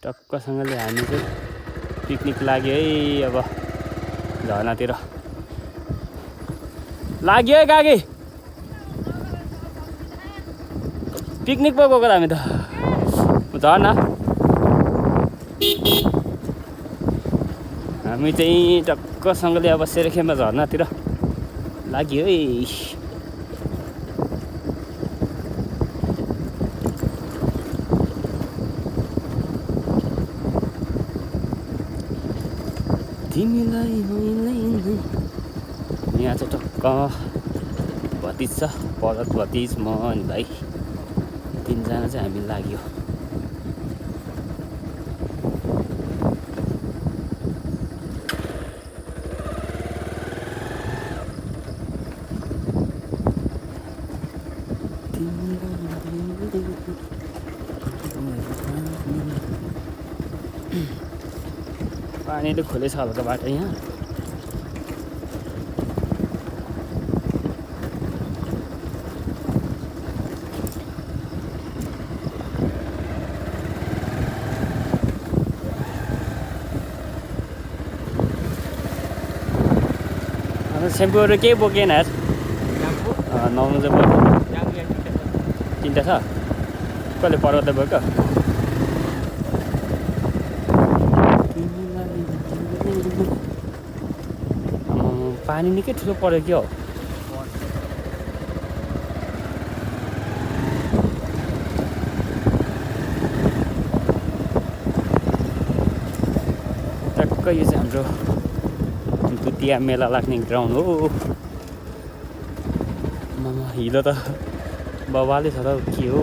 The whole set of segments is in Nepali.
टक्कसँगले हामी चाहिँ पिकनिक लाग्यो है। अब झरनातिर लाग्यो है काकी, पिकनिक पो गएको हामी त झरना। हामी चाहिँ टक्कसँगले अब सेरेखेमा झरनातिर लाग्यो है। तिमीलाई यहाँ चाहिँ टक्क भतिज छ, पर्वत भतिज म अनि भाइ तिनजना चाहिँ हामी लाग्यो। पानीले खोलेछ हल्का बाटो यहाँ। सेम्पूहरू केही बोकेन यार, नुहाउनु चाहिँ बोक्यो। तिनवटा छ, कसले पर्वतले बोक्यो? पानी निकै ठुलो पऱ्यो क्या हो। टक्क यो चाहिँ हाम्रो दुतिया मेला लाग्ने ग्राउन्ड हो। मामा हिलो त बबाले छ त के हो।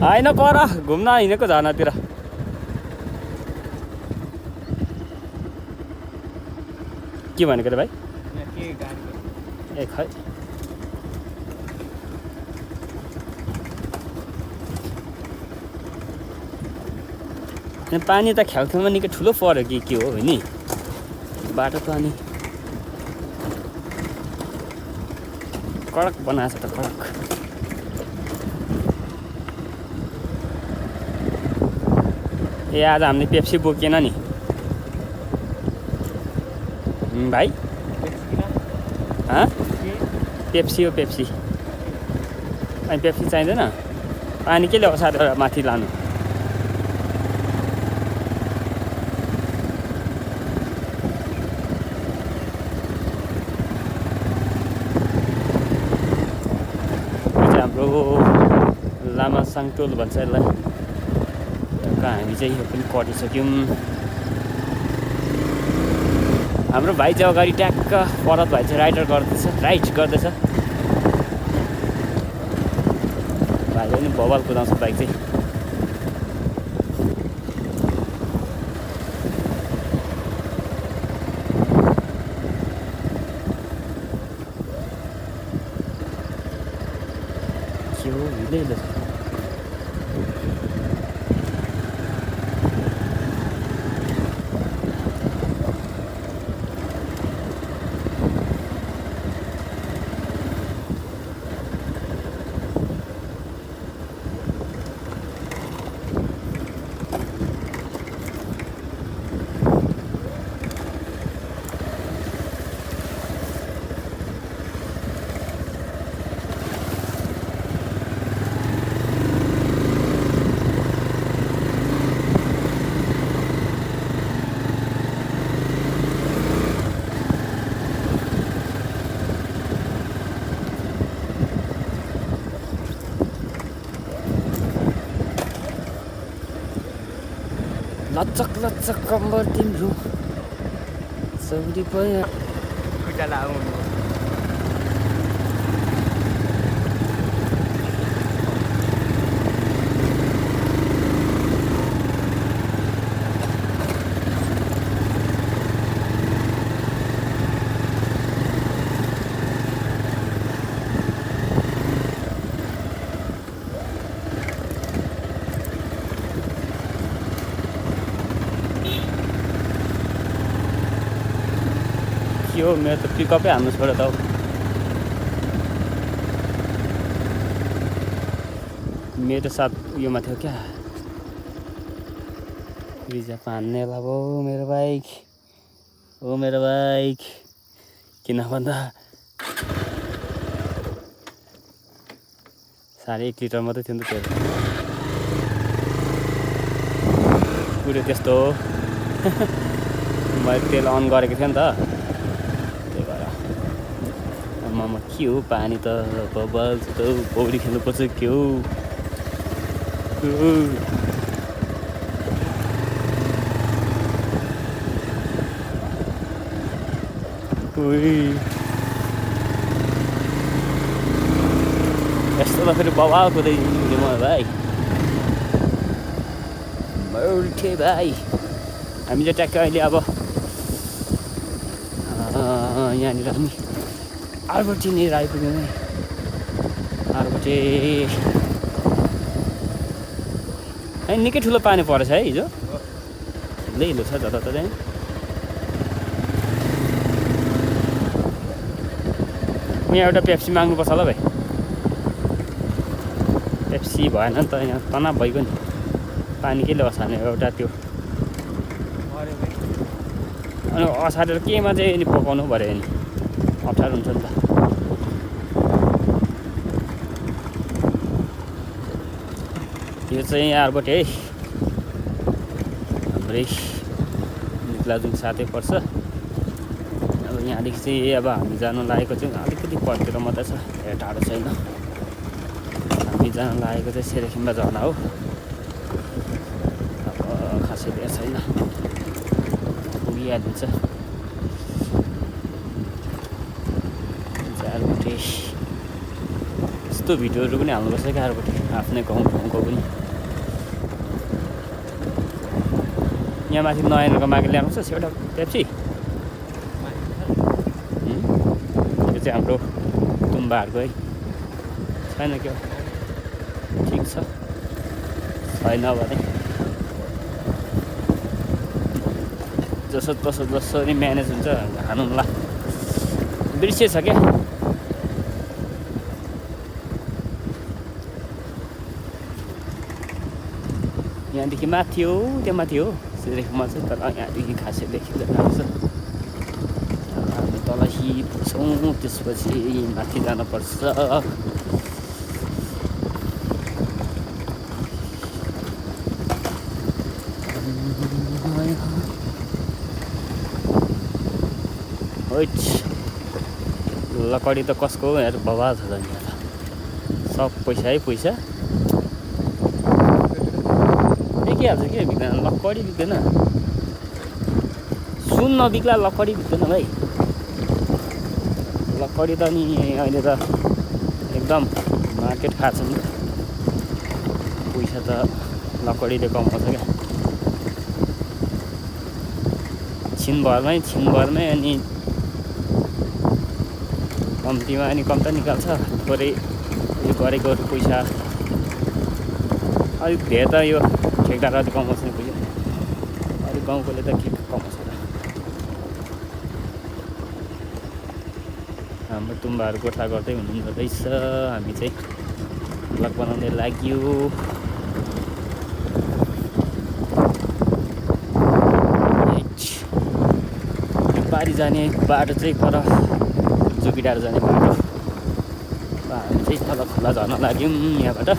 होइन पर घुम्न हिँडेको झरनातिर। के भनेको त भाइ? ए खै पानी त छेउछेउमा निकै ठुलो पऱ्यो कि के हो नि बाटो त। अनि कडक बनाएको छ त, कडक। ए आज हामीले पेप्सी बोकेन नि भाइ। पेप्सी हो पेप्सी। अनि पेप्सी चाहिँदैन, पानी केले असारेर माथि लानु। हाम्रो लामा साङटोल भन्छ यसलाई। हामी चाहिँ यो पनि कटिसक्यौँ। हाम्रो भाइ चाहिँ अगाडि ट्याक्क पर्वत भाइ चाहिँ राइड गर्दैछ। भाइले पनि बबाल कुदाउँछ बाइक चाहिँ। के हो हिँड्दै लचक लचक कम्बर तिम्रो सौरी पया खुट्टा लाउनु। के हो मेरो त पिकअपै हाल्नु छोड्यो त। मेरो साथ योमा थियो क्या रिजर्भ हान्नेला भयो मेरो बाइक किन भन्दा 1.5 लिटर मात्रै थियो नि त तेल कुरो त्यस्तो हो मैले तेल अन गरेको थिएँ नि त त्यही भएर ममा के हो पानी त बबल त पौडी खेल्नुपर्छ के हो यस्तो त फेरि बवाल कुदै म भाइ उल्टे भाइ हामी चाहिँ ट्याक्क अहिले अब यहाँनिर हामी आर्बटीनिर आइपुग्यौँ है आर्बटी निकै ठुलो पानी परेछ है हिजो हिलो छ जताततै यहाँ एउटा पेप्सी माग्नुपर्छ होला भाइ पेप्सी भएन नि त यहाँ तनाव भइगयो नि पानी केले असार्ने एउटा त्यो अनि असारेर केमा चाहिँ नि पकाउनु पऱ्यो नि अप्ठ्यारो हुन्छ नि त यो चाहिँ आर्बटी है हाम्रै निक्लाजुङ साथै पर्छ अब यहाँदेखि चाहिँ अब हामी जानु लागेको चाहिँ अलिकति परतिर मात्रै छ टाढो छैन हामी जानु लागेको चाहिँ सेरेखिम्बा झरना हो अब खासै धेरै छैन पुगिहालिन्छ आर्बटी यस्तो भिडियोहरू पनि हाल्नुपर्छ क्या आर्बटी आफ्नै ठाउँको पनि यहाँ माथि नयनको मागे ल्याउनु छ एउटा पेप्सी यो चाहिँ हाम्रो तुम्बाहरूको है छैन क्या ठिक छ छैन भने जसरी म्यानेज हुन्छ हानु ला दृश्य छ क्या यहाँदेखि माथि हो त्यो माथि हो सेरेखमा चाहिँ तर यहाँदेखि खासै देखिँदैन रहेछ हामी तल पुग्छौँ त्यसपछि माथि जानुपर्छ लकडी त कसको हो यार बवाल छ त यहाँ सब पैसा है पैसा देखिहाल्छ के बिक्दैन लकडी बिक्दैन सुन नबिक्ला लकडी बिक्दैन भाइ लकडी त नि अहिले त एकदम मार्केट खाएको छ नि पैसा त लकडीले कमाउँछ क्या छिनभरमै अनि कम्तीमा अनि कम त निकाल्छ थोरै यो गरेको पैसा अलिक धेरै त यो ठेकदारले कमाउँछ नि पैसा अलिक गाउँकोले त के कमाउँछ र हाम्रो तुम्बाहरू गोठा गर्दै हुनुहुँदो रहेछ हामी चाहिँ भ्लग बनाउँदै लाग्यो बारी जाने बाटो चाहिँ पर जोगिडार जाने बाटो हामी चाहिँ तल खोला झर्न लाग्यौँ यहाँबाट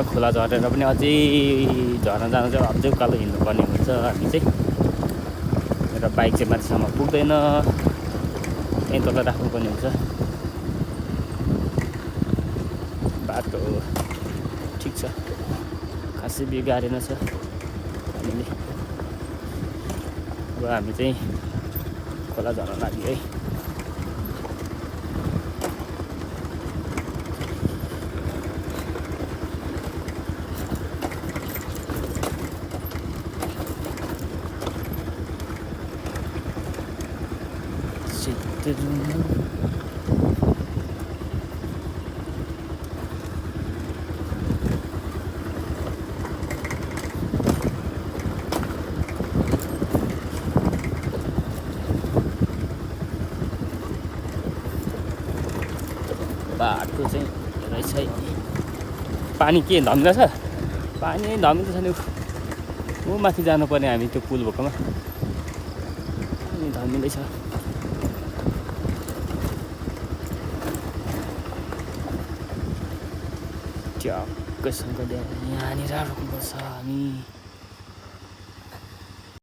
खोला झरेर पनि अझै झर्न जानु चाहिँ अझै उकालो हिँड्नुपर्ने हुन्छ हामी चाहिँ र बाइक चाहिँ माथिसम्म पुग्दैन त्यहीँ तल राख्नुपर्ने हुन्छ बाटो ठिक छ खासै बिगारेन छ हामीले अब हामी चाहिँ खोला झर्न लाग्यो है बाटो चाहिँ रहेछ पानी के धमिलो छ पानी धमिलो छ नि ऊ माथि जानुपर्ने हामी त्यो पुल भएकोमा पानी धमिलो छ ट्याक्कैसँग यहाँनिर रोक्नुपर्छ हामी